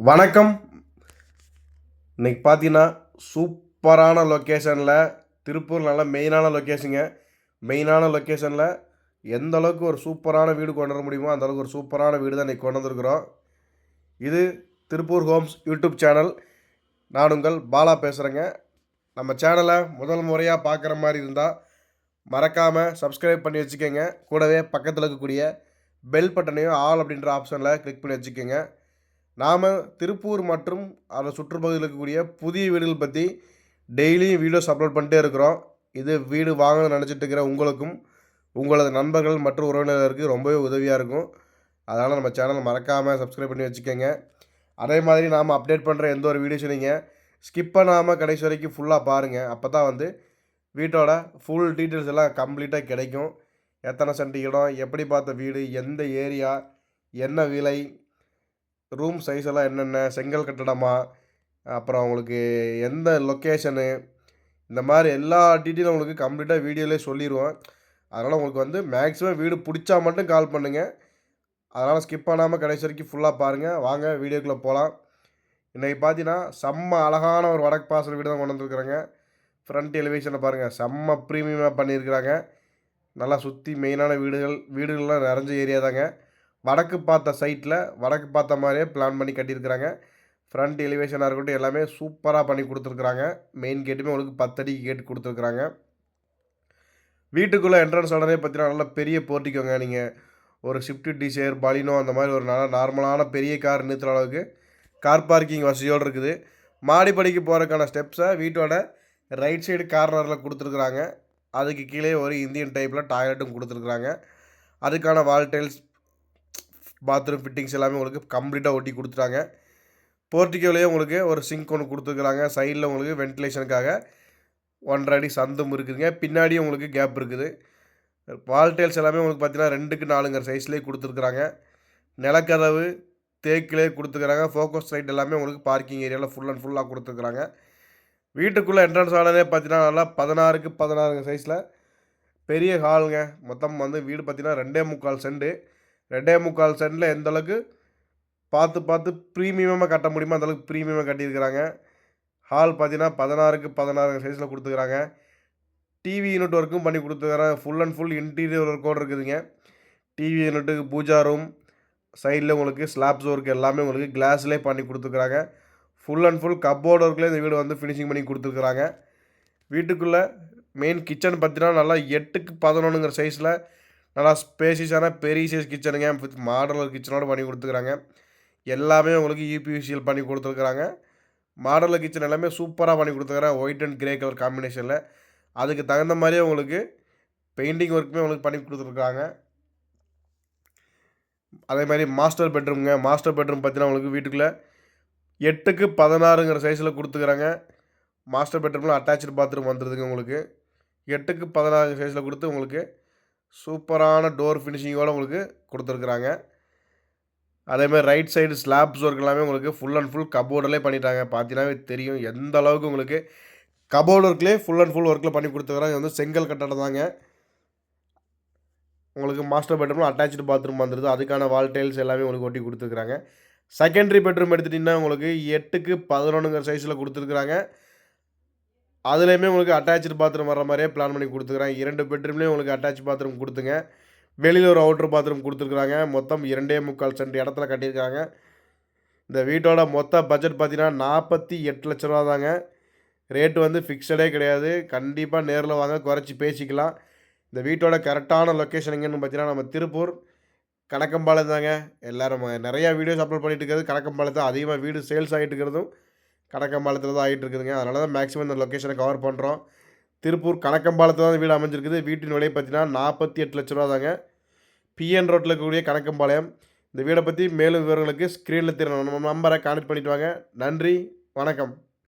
வணக்கம். இன்னைக்கு பார்த்தீங்கன்னா, சூப்பரான லொக்கேஷனில திருப்பூர் நல்ல மெயினான லொக்கேஷனில எந்த அளவுக்கு ஒரு சூப்பரான வீடு கொண்டு வர முடியுமோ, அந்த அளவுக்கு ஒரு சூப்பரான வீடு தான் இன்னைக்கு கொண்டு வந்திருக்கிறோம். இது திருப்பூர் ஹோம்ஸ் யூடியூப் சேனல். நான் உங்கள் பாலா பேசுகிறேங்க. நம்ம சேனலை முதல் முறையாக பார்க்குற மாதிரி இருந்தால், மறக்காமல் சப்ஸ்கிரைப் பண்ணி வச்சுக்கோங்க. கூடவே பக்கத்தில் இருக்கக்கூடிய பெல் பட்டனையும் ஆல் அப்படின்ற ஆப்ஷனில் கிளிக் பண்ணி வச்சுக்கோங்க. நாம் திருப்பூர் மற்றும் அதை சுற்றுப்பகுதியில் இருக்கக்கூடிய புதிய வீடுகள் பற்றி டெய்லியும் வீடியோஸ் அப்லோட் பண்ணிட்டே இருக்கிறோம். இது வீடு வாங்கணும்னு நினச்சிட்டு இருக்கிற உங்களுக்கும் உங்களது நண்பர்கள் மற்றும் உறவினர்களுக்கு ரொம்பவே உதவியாக இருக்கும். அதனால் நம்ம சேனலை மறக்காமல் சப்ஸ்கிரைப் பண்ணி வச்சுக்கோங்க. அதே மாதிரி நாம் அப்டேட் பண்ணுற எந்த ஒரு வீடியோஸும் நீங்கள் ஸ்கிப் பண்ணாமல் கடைசி வரைக்கும் ஃபுல்லாக பாருங்கள். அப்போ தான் வீட்டோட ஃபுல் டீட்டெயில்ஸ் எல்லாம் கம்ப்ளீட்டாக கிடைக்கும். எத்தனை சென்ட் இடம், எப்படி பார்த்த வீடு, எந்த ஏரியா, என்ன விலை, ரூம் சைஸ் எல்லாம் என்னென்ன, செங்கல் கட்டடமா, அப்புறம் உங்களுக்கு எந்த லொக்கேஷனு, இந்த மாதிரி எல்லா டீட்டெயிலும் உங்களுக்கு கம்ப்ளீட்டாக வீடியோவிலே சொல்லிடுவோம். அதனால் உங்களுக்கு மேக்ஸிமம் வீடு பிடிச்சா மட்டும் கால் பண்ணுங்கள். அதனால் ஸ்கிப் பண்ணாமல் கடைசி வரைக்கும் ஃபுல்லாக பாருங்கள். வாங்க வீடியோக்குள்ளே போகலாம். இன்றைக்கி பார்த்தீங்கன்னா செம்ம அழகான ஒரு வடக்கு பாசல் வீடு தான் கொண்டு வந்துருக்குறேங்க. ஃப்ரண்ட் எலிவேஷனை பாருங்கள், செம்ம ப்ரீமியமாக பண்ணியிருக்கிறாங்க. நல்லா சுற்றி மெயினான வீடுகள்லாம் நிறைஞ்ச ஏரியா தாங்க. வடக்கு பார்த்த மாதிரியே பிளான் பண்ணி கட்டியிருக்கிறாங்க. ஃப்ரண்ட் எலிவேஷனாக இருக்கட்டும் எல்லாமே சூப்பராக பண்ணி கொடுத்துருக்குறாங்க. மெயின் கேட்டுமே உங்களுக்கு 10 அடிக்கு கேட்டு கொடுத்துருக்குறாங்க. வீட்டுக்குள்ளே என்ட்ரன்ஸ் உடனே பார்த்தீங்கன்னா நல்லா பெரிய போர்ட்டிக்கோங்க. நீங்கள் ஒரு ஷிஃப்ட் டிசைர், பலினோ அந்த மாதிரி ஒரு நல்ல நார்மலான பெரிய கார் நிறுத்துகிற அளவுக்கு கார் பார்க்கிங் வசதியோடு இருக்குது. மாடிப்படிக்கு போகிறதுக்கான ஸ்டெப்ஸை வீட்டோட ரைட் சைடு கார்னரில் கொடுத்துருக்குறாங்க. அதுக்கு கீழே ஒரு இந்தியன் டைப்பில் டாய்லெட்டும் கொடுத்துருக்குறாங்க. அதுக்கான வால் டைல்ஸ், பாத்ரூம் ஃபிட்டிங்ஸ் எல்லாமே உங்களுக்கு கம்ப்ளீட்டாக ஒட்டி கொடுத்துட்டாங்க. போர்ட்டிக்கோலேயே உங்களுக்கு ஒரு சிங்க் ஒன்று கொடுத்துருக்குறாங்க. சைடில் உங்களுக்கு வென்டிலேஷனுக்காக 1.5 அடி சந்தும் இருக்குதுங்க. பின்னாடியும் உங்களுக்கு கேப் இருக்குது. வால் டைல்ஸ் எல்லாமே உங்களுக்கு பார்த்தீங்கன்னா 2க்கு 4ங்கிற சைஸ்லேயே கொடுத்துருக்குறாங்க. நிலக்கதவு தேக்கிலே கொடுத்துருக்குறாங்க. ஃபோக்கஸ் லைட் எல்லாமே உங்களுக்கு பார்க்கிங் ஏரியாவில் ஃபுல்லாக கொடுத்துருக்குறாங்க. வீட்டுக்குள்ளே என்ட்ரன்ஸ் ஆனதே பார்த்தீங்கன்னா நல்லா 16க்கு 16 சைஸில் பெரிய ஹாலுங்க. மொத்தம் வீடு பார்த்தீங்கன்னா 2.25 சென்ட். 2.25 சென்டில் எந்த அளவுக்கு பார்த்து ப்ரீமியமாக கட்ட முடியுமோ அந்தளவுக்கு ப்ரீமியமாக கட்டியிருக்கிறாங்க. ஹால் பார்த்தீங்கன்னா 16க்கு 16 சைஸில் கொடுத்துக்கிறாங்க. டிவி யூனிட் ஒர்க்கும் பண்ணி கொடுத்துக்கிறாங்க. ஃபுல் இன்டீரியர் ஒர்க்கோடு இருக்குதுங்க. டிவி யூனிட்டுக்கு பூஜா ரூம், சைடில் உங்களுக்கு ஸ்லாப்ஸ் ஒர்க் எல்லாமே உங்களுக்கு கிளாஸ்லேயே பண்ணி கொடுத்துக்கிறாங்க. ஃபுல் கப்போர்டு ஒர்க்லேயே இந்த வீடு ஃபினிஷிங் பண்ணி கொடுத்துருக்குறாங்க. வீட்டுக்குள்ளே மெயின் கிச்சன் பார்த்தீங்கன்னா நல்லா 8க்கு 11ங்கிற சைஸில் நல்லா ஸ்பேசியஸான பெரிய சைஸ் கிச்சனுங்க. வித் மாடலர் கிச்சனோடு பண்ணி கொடுத்துக்கிறாங்க. எல்லாமே உங்களுக்கு யூபிவிசிஎல் பண்ணி கொடுத்துருக்குறாங்க. மாடலர் கிச்சன் எல்லாமே சூப்பராக பண்ணி கொடுத்துருக்குறாங்க. ஒயிட் அண்ட் கிரே கலர் காம்பினேஷனில். அதுக்கு தகுந்த மாதிரியே உங்களுக்கு பெயிண்டிங் ஒர்க்குமே உங்களுக்கு பண்ணி கொடுத்துருக்குறாங்க. அதே மாதிரி மாஸ்டர் பெட்ரூம் பார்த்தீங்கன்னா உங்களுக்கு வீட்டுக்குள்ளே 8க்கு 16ங்கிற சைஸில் கொடுத்துக்கிறாங்க. மாஸ்டர் பெட்ரூமில் அட்டாச்சு பாத்ரூம் வந்துடுதுங்க. உங்களுக்கு 8க்கு 16 சைஸில் கொடுத்து உங்களுக்கு சூப்பரான டோர் ஃபினிஷிங்கோடு உங்களுக்கு கொடுத்துருக்குறாங்க. அதேமாதிரி ரைட் சைடு ஸ்லாப்ஸ் ஒர்க் எல்லாமே உங்களுக்கு ஃபுல் கபோர்டிலே பண்ணிட்டாங்க. பார்த்தீங்கன்னாவே தெரியும் எந்த அளவுக்கு உங்களுக்கு கபோர்டு ஒர்க்லேயே ஃபுல் ஒர்க்கில் பண்ணி கொடுத்துருக்குறாங்க. இது செங்கல் கட்டடம் தாங்க. உங்களுக்கு மாஸ்டர் பெட்ரூமில் அட்டாச்சு பாத்ரூம் வந்துடுது. அதுக்கான வால் டைல்ஸ் எல்லாமே உங்களுக்கு ஒட்டி கொடுத்துருக்குறாங்க. செகண்டரி பெட்ரூம் எடுத்துட்டிங்கன்னா உங்களுக்கு 8க்கு 11ங்கிற சைஸில் கொடுத்துருக்குறாங்க. அதுலேயுமே உங்களுக்கு அட்டாச்சு பாத்ரூம் வர மாதிரியே பிளான் பண்ணி கொடுத்துருக்குறாங்க. 2 பெட்ரூம்லேயும் உங்களுக்கு அட்டாச் பாத்ரூம் கொடுத்துங்க. வெளியில் ஒரு அவுட்ரு பாத்ரூம் கொடுத்துருக்குறாங்க. மொத்தம் 2.25 சென்ட் இடத்துல கட்டியிருக்காங்க. இந்த வீட்டோட மொத்த பட்ஜெட் பார்த்தீங்கன்னா 48 லட்ச ரூபா தாங்க. ரேட்டு ஃபிக்ஸடே கிடையாது. கண்டிப்பாக நேரில் வாங்க, குறைச்சி பேசிக்கலாம். இந்த வீட்டோட கரெக்டான லொக்கேஷன் எங்கன்னு பார்த்தீங்கன்னா நம்ம திருப்பூர் கணக்கம்பாளையம் தாங்க. எல்லோரும் நிறையா வீடியோஸ் அப்லோட் பண்ணிட்டு இருக்கிறது கணக்கம்பாளையத்தை. அதிகமாக வீடு சேல்ஸ் ஆகிட்டு இருக்கிறதும் கணக்கம்பாளையத்தில் தான் ஆகிட்டு இருக்குதுங்க. அதனால தான் மேக்ஸிமம் இந்த லொக்கேஷனை கவர் பண்ணுறோம். திருப்பூர் கணக்கம்பாளையத்தில் தான் வீடு அமைஞ்சிருக்குது. வீட்டின் விலை பார்த்தீங்கன்னா 48 லட்ச ரூபா தாங்க. பிஎன் ரோட்டில் இருக்கக்கூடிய கணக்கம்பாளையம். இந்த வீடை பற்றி மேலும் விவரங்களுக்கு ஸ்க்ரீனில் தெரியும் நம்ம நம்பரை கான்டெக்ட் பண்ணிவிட்டு வாங்க. நன்றி, வணக்கம்.